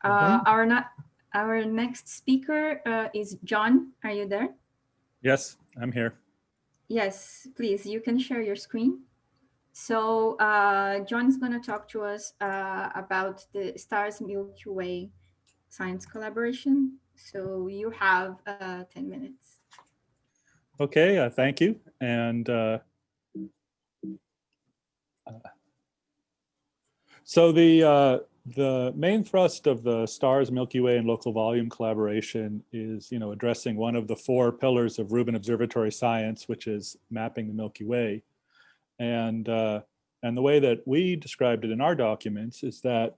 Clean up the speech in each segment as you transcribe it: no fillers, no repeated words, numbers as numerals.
Our next speaker is John. Are you there? Yes, I'm here. Yes, please, you can share your screen. So John's going to talk to us about the STARS Milky Way science collaboration. So you have 10 minutes. Okay, thank you. And so the main thrust of the STARS Milky Way and local volume collaboration is, addressing one of the 4 pillars of RUBIN observatory science, which is mapping the Milky Way. And the way that we described it in our documents is that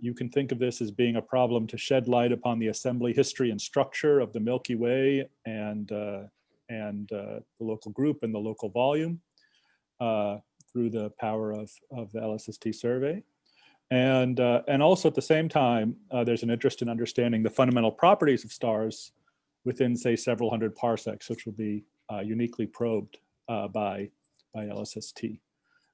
you can think of this as being a problem to shed light upon the assembly history and structure of the Milky Way and the local group and the local volume through the power of the LSST survey. And also at the same time, there's an interest in understanding the fundamental properties of stars within, say, several hundred parsecs, which will be uniquely probed by LSST.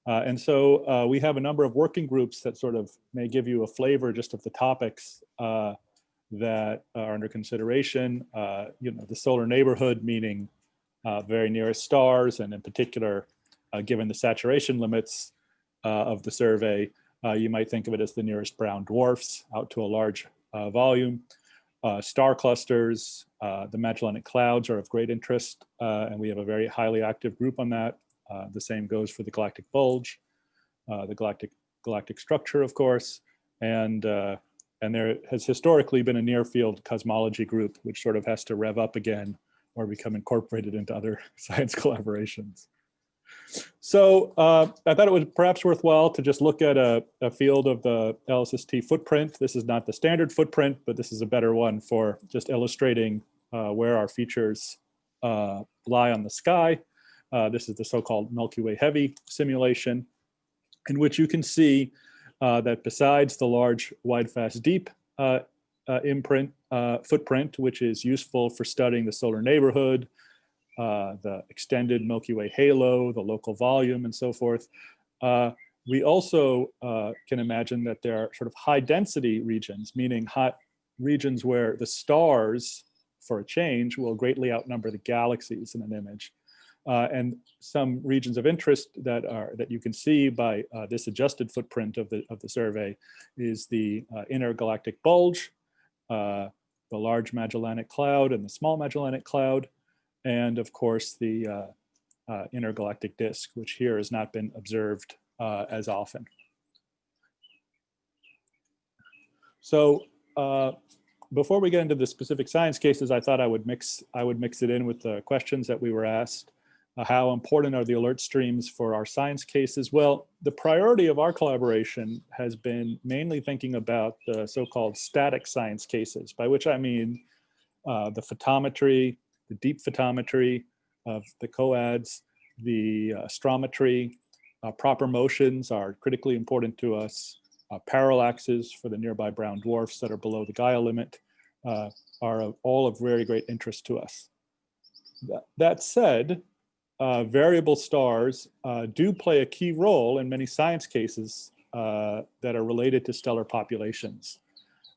And so we have a number of working groups that sort of may give you a flavor just of the topics that are under consideration. The solar neighborhood, meaning very nearest stars, and in particular, given the saturation limits of the survey, you might think of it as the nearest brown dwarfs out to a large volume. Star clusters, the Magellanic clouds are of great interest, and we have a very highly active group on that. The same goes for the galactic bulge, the galactic structure, of course, and there has historically been a near-field cosmology group, which sort of has to rev up again or become incorporated into other science collaborations. So I thought it was perhaps worthwhile to just look at a field of the LSST footprint. This is not the standard footprint, but this is a better one for just illustrating where our features lie on the sky. This is the so-called Milky Way heavy simulation, in which you can see that besides the large wide, fast, deep footprint, which is useful for studying the solar neighborhood, the extended Milky Way halo, the local volume, and so forth. We also can imagine that there are sort of high density regions, meaning hot regions where the stars, for a change, will greatly outnumber the galaxies in an image. And some regions of interest that you can see by this adjusted footprint of the survey is the intergalactic bulge, the large Magellanic cloud and the small Magellanic cloud, and of course the intergalactic disk, which here has not been observed as often. So before we get into the specific science cases, I thought I would mix it in with the questions that we were asked. How important are the alert streams for our science cases? Well, the priority of our collaboration has been mainly thinking about the so-called static science cases, by which I mean the photometry, the deep photometry of the coads, the astrometry. Proper motions are critically important to us. Parallaxes for the nearby brown dwarfs that are below the Gaia limit are all of very great interest to us. That said, variable stars do play a key role in many science cases that are related to stellar populations.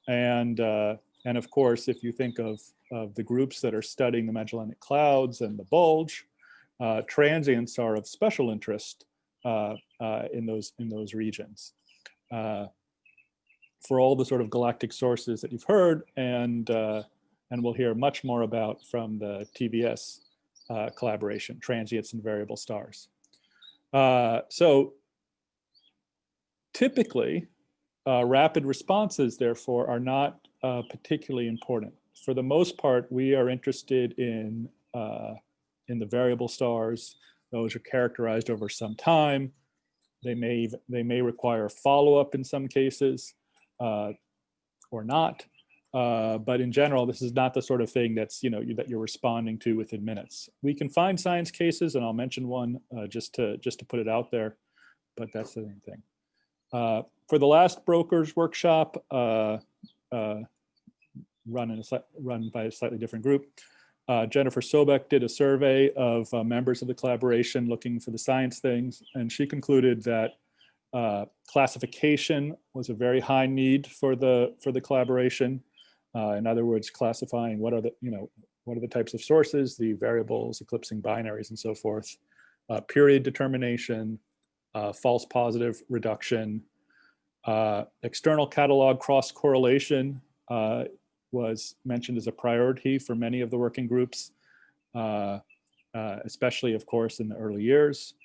And of course, if you think of the groups that are studying the Magellanic clouds and the bulge, transients are of special interest in those regions. For all the sort of galactic sources that you've heard, and we'll hear much more about from the TVS collaboration, transients and variable stars. So typically, rapid responses, therefore, are not particularly important. For the most part, we are interested in the variable stars. Those are characterized over some time. They may require follow-up in some cases or not. But in general, this is not the sort of thing that's, that you're responding to within minutes. We can find science cases, and I'll mention one just to put it out there, but that's the main thing. For the last brokers workshop, run by a slightly different group, Jennifer Sobek did a survey of members of the collaboration looking for the science things, and she concluded that Classification was a very high need for the collaboration. In other words, classifying what are the types of sources, the variables, eclipsing binaries, and so forth. Period determination, false positive reduction, external catalog cross-correlation was mentioned as a priority for many of the working groups, especially, of course, in the early years.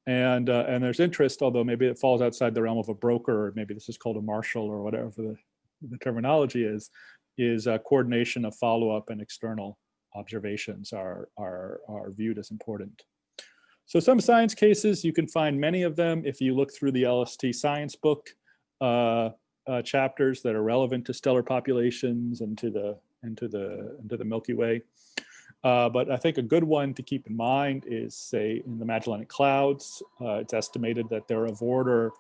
And there's interest, although maybe it falls outside the realm of a broker, or maybe this is called a marshal or whatever the terminology is coordination of follow-up and external observations are viewed as important. So some science cases, you can find many of them if you look through the LST science book chapters that are relevant to stellar populations and to the Milky Way. But I think a good one to keep in mind is, say, in the Magellanic Clouds. It's estimated that there are of order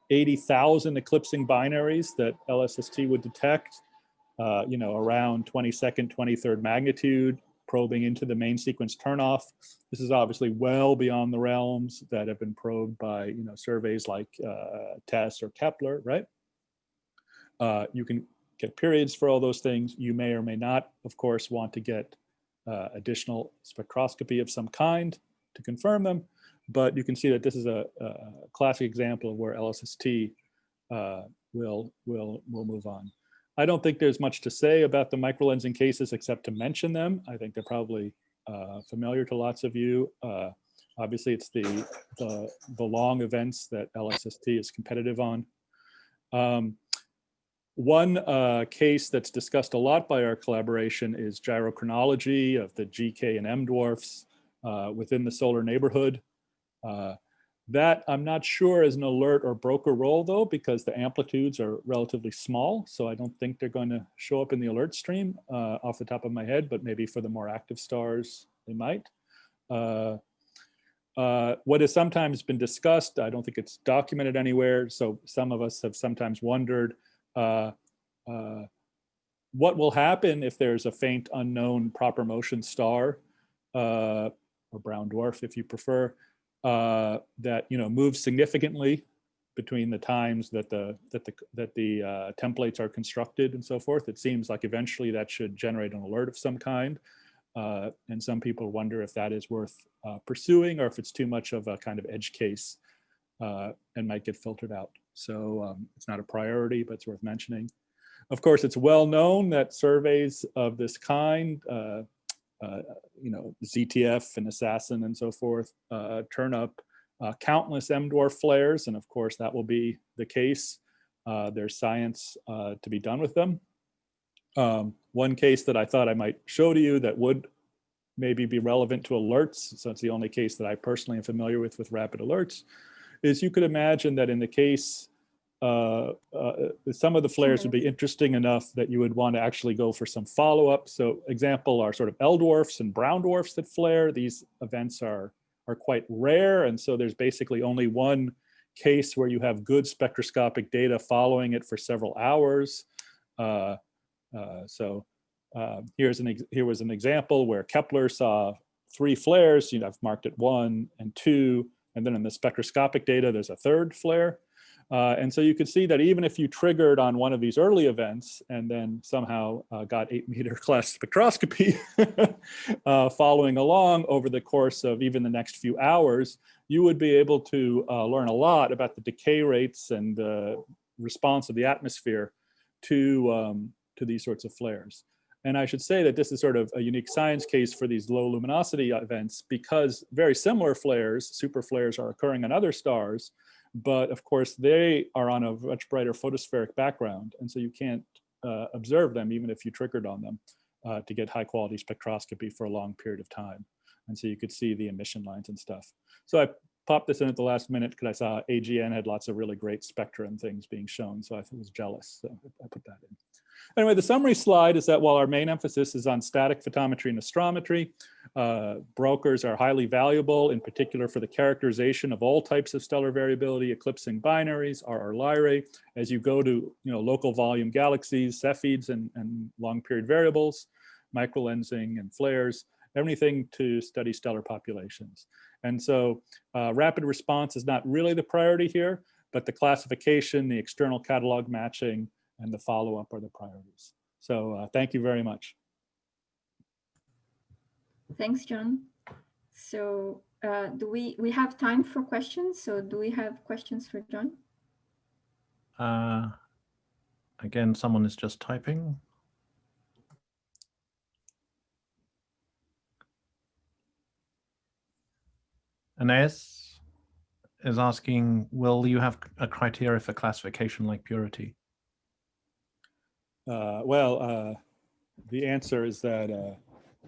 80,000 eclipsing binaries that LSST would detect, around 22nd, 23rd magnitude, probing into the main sequence turnoff. This is obviously well beyond the realms that have been probed by, surveys like TESS or Kepler, right? You can get periods for all those things. You may or may not, of course, want to get additional spectroscopy of some kind to confirm them, but you can see that this is a classic example of where LSST will move on. I don't think there's much to say about the microlensing cases except to mention them. I think they're probably familiar to lots of you. Obviously, it's the long events that LSST is competitive on. One case that's discussed a lot by our collaboration is gyrochronology of the GK and M dwarfs within the solar neighborhood. That I'm not sure is an alert or broker role though, because the amplitudes are relatively small. So I don't think they're going to show up in the alert stream off the top of my head, but maybe for the more active stars, they might. What has sometimes been discussed, I don't think it's documented anywhere. So some of us have sometimes wondered, what will happen if there's a faint unknown proper motion star or brown dwarf if you prefer, that moves significantly between the times that the templates are constructed and so forth. It seems like eventually that should generate an alert of some kind, and some people wonder if that is worth pursuing or if it's too much of a kind of edge case and might get filtered out. So it's not a priority, but it's worth mentioning. Of course, it's well known that surveys of this kind, ZTF and Assassin and so forth, turn up countless M dwarf flares, and of course that will be the case. There's science to be done with them. One case that I thought I might show to you that would maybe be relevant to alerts, so it's the only case that I personally am familiar with rapid alerts, is you could imagine that in the case some of the flares would be interesting enough that you would want to actually go for some follow-up. So example are sort of L dwarfs and brown dwarfs that flare. These events are quite rare, and so there's basically only one case where you have good spectroscopic data following it for several hours. Here was an example where Kepler saw 3 flares. I've marked it 1 and 2, and then in the spectroscopic data there's a 3rd flare. And so you could see that even if you triggered on one of these early events and then somehow got 8-meter class spectroscopy following along over the course of even the next few hours, you would be able to learn a lot about the decay rates and the response of the atmosphere to these sorts of flares. And I should say that this is sort of a unique science case for these low luminosity events, because very similar flares, super flares, are occurring on other stars. But of course, they are on a much brighter photospheric background. And so you can't observe them even if you triggered on them to get high quality spectroscopy for a long period of time. And so you could see the emission lines and stuff. So I popped this in at the last minute because I saw AGN had lots of really great spectra and things being shown. So I was jealous. So I put that in. Anyway, the summary slide is that while our main emphasis is on static photometry and astrometry, brokers are highly valuable, in particular for the characterization of all types of stellar variability, eclipsing binaries, RR Lyrae, as you go to local volume galaxies, Cepheids, and long period variables, microlensing and flares, everything to study stellar populations. And so rapid response is not really the priority here, but the classification, the external catalog matching, and the follow-up are the priorities. So thank you very much. Thanks, John. So do we have time for questions? So do we have questions for John? Again, someone is just typing. Ines is asking, will you have a criteria for classification like purity? The answer is that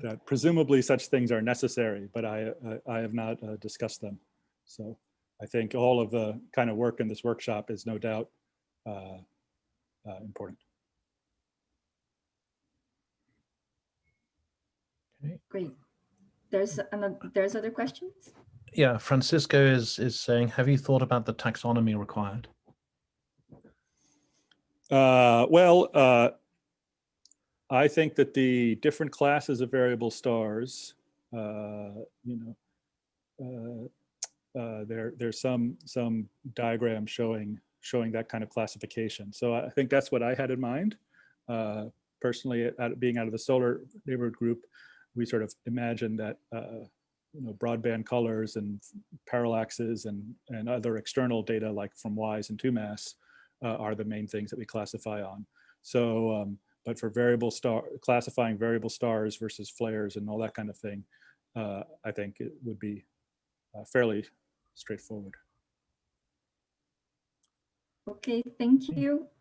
that presumably such things are necessary, but I have not discussed them. So I think all of the kind of work in this workshop is no doubt important. Okay. Great. There's other questions? Yeah, Francisco is saying, have you thought about the taxonomy required? I think that the different classes of variable stars, there's some diagram showing that kind of classification. So I think that's what I had in mind. Personally, being out of the solar neighborhood group, we sort of imagined that broadband colors and parallaxes and other external data like from WISE and 2MASS are the main things that we classify on. So, but for classifying variable stars versus flares and all that kind of thing, I think it would be fairly straightforward. Okay, thank you.